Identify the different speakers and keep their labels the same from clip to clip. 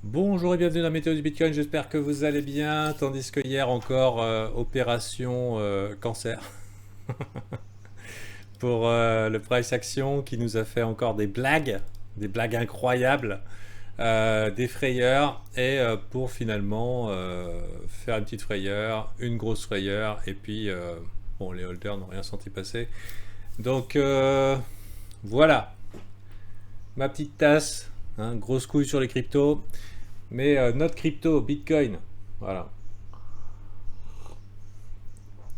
Speaker 1: Bonjour et bienvenue dans la météo du Bitcoin, j'espère que vous allez bien, tandis que hier encore, opération cancer pour le price action qui nous a fait encore des blagues incroyables, des frayeurs, et pour finalement faire une petite frayeur, une grosse frayeur, et puis bon, les holders n'ont rien senti passer. Donc voilà, ma petite tasse, hein, grosse couille sur les cryptos. Mais notre crypto, Bitcoin, voilà.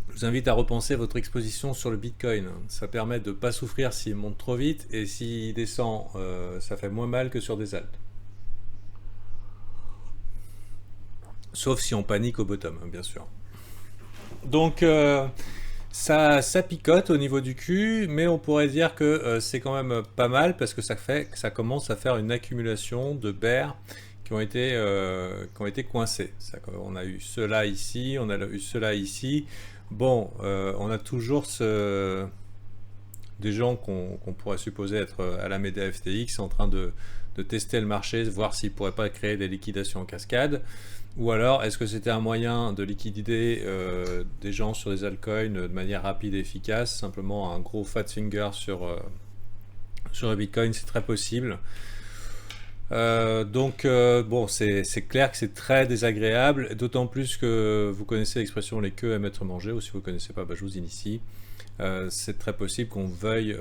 Speaker 1: Je vous invite à repenser votre exposition sur le Bitcoin. Ça permet de ne pas souffrir s'il monte trop vite et s'il descend, ça fait moins mal que sur des altes. Sauf si on panique au bottom, hein, bien sûr. Donc ça picote au niveau du cul, mais on pourrait dire que c'est quand même pas mal parce que ça commence à faire une accumulation de bears qui ont été coincés. On a eu cela ici, on a eu cela ici. Bon, on a toujours des gens qu'on pourrait supposer être à la MEDA FTX en train de tester le marché, voir s'ils ne pourraient pas créer des liquidations en cascade. Ou alors, est-ce que c'était un moyen de liquider des gens sur des altcoins de manière rapide et efficace? Simplement un gros fat finger sur le Bitcoin, c'est très possible. Bon, c'est clair que c'est très désagréable, d'autant plus que vous connaissez l'expression les queues aiment être mangées, ou si vous ne connaissez pas, bah, je vous initie. C'est très possible qu'on veuille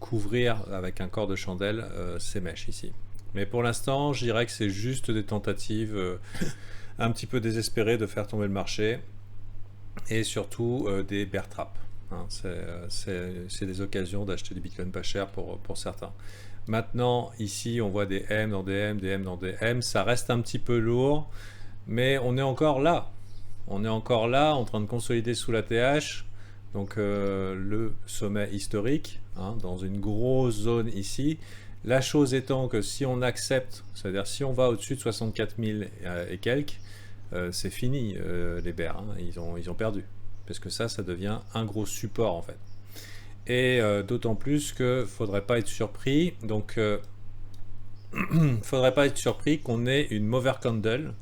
Speaker 1: couvrir avec un corps de chandelle ces mèches ici. Mais pour l'instant, je dirais que c'est juste des tentatives un petit peu désespérées de faire tomber le marché, et surtout des bear traps. Hein, c'est des occasions d'acheter du Bitcoin pas cher pour certains. Maintenant, ici, on voit des M dans des M, des M dans des M. Ça reste un petit peu lourd, mais on est encore là. On est encore là, en train de consolider sous la TH. Donc le sommet historique, hein, dans une grosse zone ici. La chose étant que si on accepte, c'est-à-dire si on va au-dessus de 64 000 et quelques, c'est fini les bears. Hein, ils ont perdu. Parce que ça devient un gros support en fait. Et d'autant plus que faudrait pas être surpris. Donc faudrait pas être surpris qu'on ait une Mover Candle,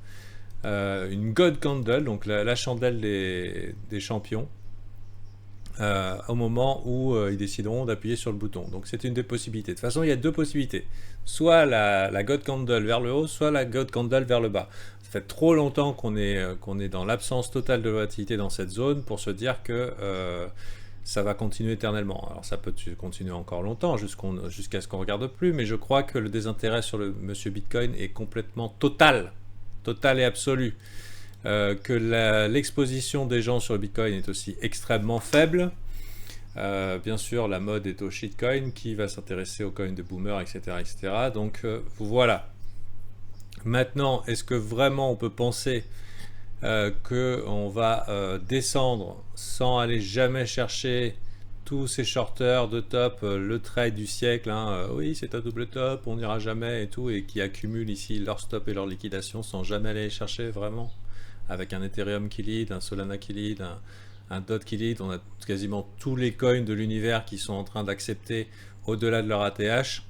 Speaker 1: une God Candle, donc la chandelle des champions, au moment où ils décideront d'appuyer sur le bouton. Donc c'est une des possibilités. De toute façon, il y a deux possibilités. Soit la God Candle vers le haut, soit la God Candle vers le bas. Ça fait trop longtemps qu'on est dans l'absence totale de volatilité dans cette zone pour se dire que ça va continuer éternellement. Alors ça peut continuer encore longtemps jusqu'à ce qu'on regarde plus, mais je crois que le désintérêt sur le monsieur Bitcoin est complètement total et absolu. Que l'exposition des gens sur le Bitcoin est aussi extrêmement faible. Bien sûr, la mode est au shitcoin, qui va s'intéresser aux coins de boomer, etc. etc. Donc voilà. Maintenant, est-ce que vraiment on peut penser qu'on va descendre sans aller jamais chercher tous ces shorters de top, le trade du siècle, hein, oui c'est un double top, on n'ira jamais et tout, et qui accumulent ici leur stop et leur liquidation sans jamais aller les chercher vraiment, avec un Ethereum qui lead, un Solana qui lead, un DOT qui lead, on a quasiment tous les coins de l'univers qui sont en train d'accepter au-delà de leur ATH,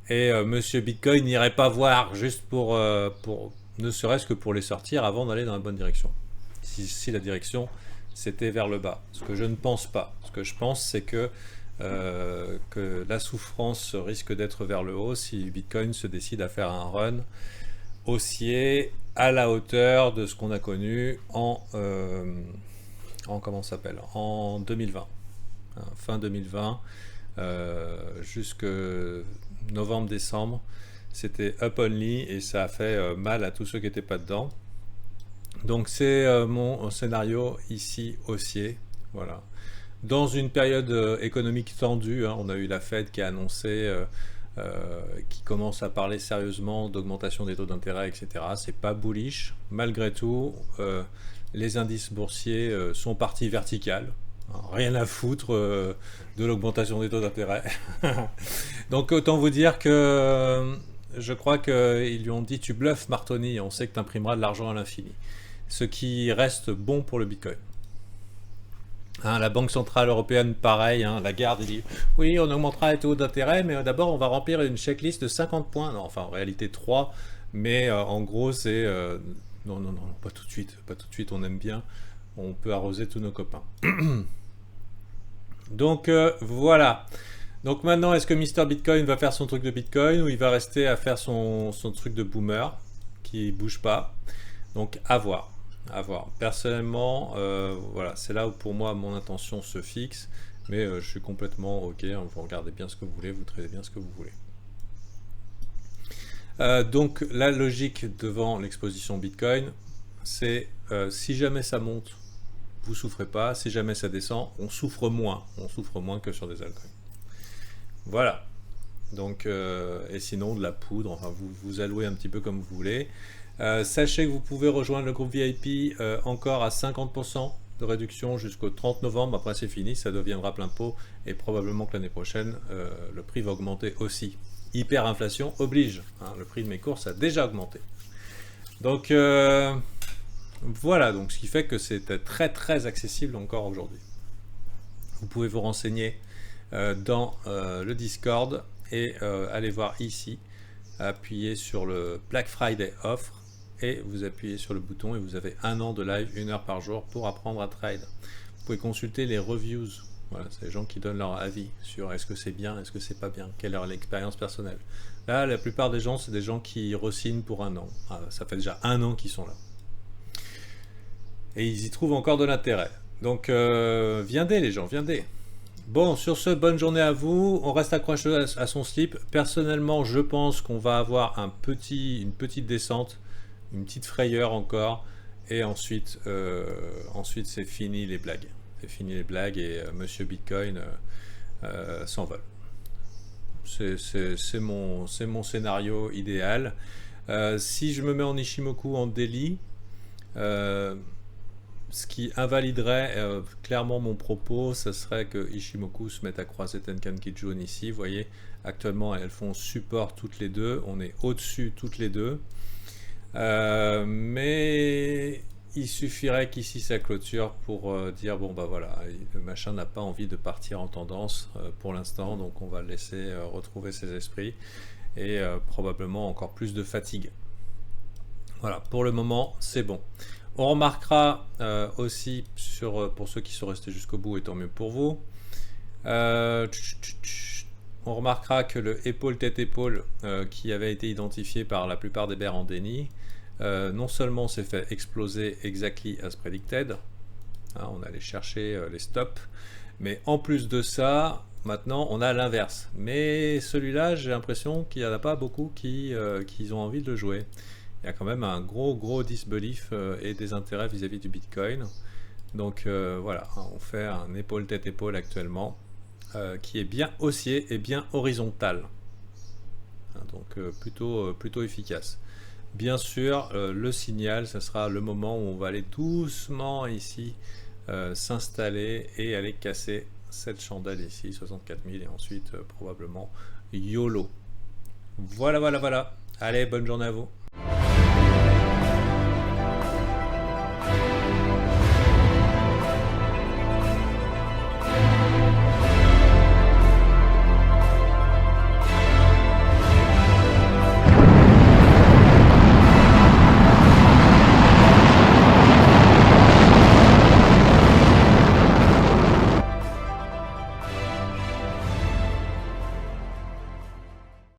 Speaker 1: et Monsieur Bitcoin n'irait pas voir juste pour ne serait-ce que pour les sortir avant d'aller dans la bonne direction. Si la direction c'était vers le bas. Ce que je ne pense pas. Ce que je pense, c'est que la souffrance risque d'être vers le haut si Bitcoin se décide à faire un run haussier à la hauteur de ce qu'on a connu en comment ça s'appelle, en 2020. Hein, fin 2020, jusque novembre-décembre, c'était up only et ça a fait mal à tous ceux qui n'étaient pas dedans. Donc c'est mon scénario ici haussier, voilà. Dans une période économique tendue, hein, on a eu la Fed qui a annoncé, qui commence à parler sérieusement d'augmentation des taux d'intérêt, etc. C'est pas bullish, malgré tout, les indices boursiers sont partis verticales. Rien à foutre de l'augmentation des taux d'intérêt. Donc autant vous dire que je crois qu'ils lui ont dit tu bluffes Martoni, on sait que tu imprimeras de l'argent à l'infini. Ce qui reste bon pour le Bitcoin. Hein, la Banque Centrale Européenne, pareil, hein, Lagarde dit oui, on augmentera les taux d'intérêt, mais d'abord on va remplir une checklist de 50 points. Non, enfin en réalité 3, Mais en gros, c'est non, non, non, pas tout de suite, pas tout de suite. On aime bien, on peut arroser tous nos copains. Donc voilà. Donc maintenant, est-ce que Mister Bitcoin va faire son truc de Bitcoin ou il va rester à faire son truc de boomer qui bouge pas? Donc à voir. À voir. Personnellement, voilà, c'est là où pour moi mon intention se fixe. Mais je suis complètement ok. Hein, vous regardez bien ce que vous voulez, vous tradez bien ce que vous voulez. Donc la logique devant l'exposition Bitcoin, c'est si jamais ça monte, vous souffrez pas. Si jamais ça descend, on souffre moins. On souffre moins que sur des altcoins. Voilà. Donc, et sinon de la poudre, enfin vous allouez un petit peu comme vous voulez. Sachez que vous pouvez rejoindre le groupe VIP encore à 50% de réduction jusqu'au 30 novembre. Après c'est fini, ça deviendra plein pot et probablement que l'année prochaine le prix va augmenter aussi. Hyperinflation oblige, hein, le prix de mes courses a déjà augmenté. Donc voilà, donc ce qui fait que c'est très très accessible encore aujourd'hui. Vous pouvez vous renseigner dans le Discord et aller voir ici, appuyez sur le Black Friday offre et vous appuyez sur le bouton et vous avez 1 an de live, 1 heure par jour pour apprendre à trade. Vous pouvez consulter les reviews, voilà, c'est les gens qui donnent leur avis sur est-ce que c'est bien, est-ce que c'est pas bien, quelle est l'expérience personnelle. Là, la plupart des gens, c'est des gens qui re-signent pour 1 an. Ah, ça fait déjà 1 an qu'ils sont là. Et ils y trouvent encore de l'intérêt. Donc, viendez les gens, viendez. Bon, sur ce, bonne journée à vous. On reste accroché à son slip. Personnellement, je pense qu'on va avoir une petite descente, une petite frayeur encore. Et ensuite, c'est fini les blagues. C'est fini les blagues et Monsieur Bitcoin s'envole. C'est mon scénario idéal. Si je me mets en Ishimoku en daily, ce qui invaliderait clairement mon propos, ce serait que Ishimoku se mette à croiser Tenkan Kijun ici. Vous voyez, actuellement elles font support toutes les deux, on est au-dessus toutes les deux. Mais il suffirait qu'ici ça clôture pour dire bon bah voilà, le machin n'a pas envie de partir en tendance pour l'instant, donc on va le laisser retrouver ses esprits et probablement encore plus de fatigue. Voilà, pour le moment c'est bon. On remarquera aussi, pour ceux qui sont restés jusqu'au bout, et tant mieux pour vous, on remarquera que le épaule tête épaule qui avait été identifié par la plupart des bears en déni, non seulement s'est fait exploser exactly as predicted, hein, on allait chercher les stops, mais en plus de ça, maintenant on a l'inverse. Mais celui-là, j'ai l'impression qu'il n'y en a pas beaucoup qui ont envie de le jouer. Il y a quand même un gros disbelief et des intérêts vis-à-vis du Bitcoin. Donc voilà, on fait un épaule tête épaule actuellement qui est bien haussier et bien horizontal. Hein, donc plutôt efficace. Bien sûr, le signal, ce sera le moment où on va aller doucement ici s'installer et aller casser cette chandelle ici, 64 000 et ensuite probablement YOLO. Voilà. Allez, bonne journée à vous.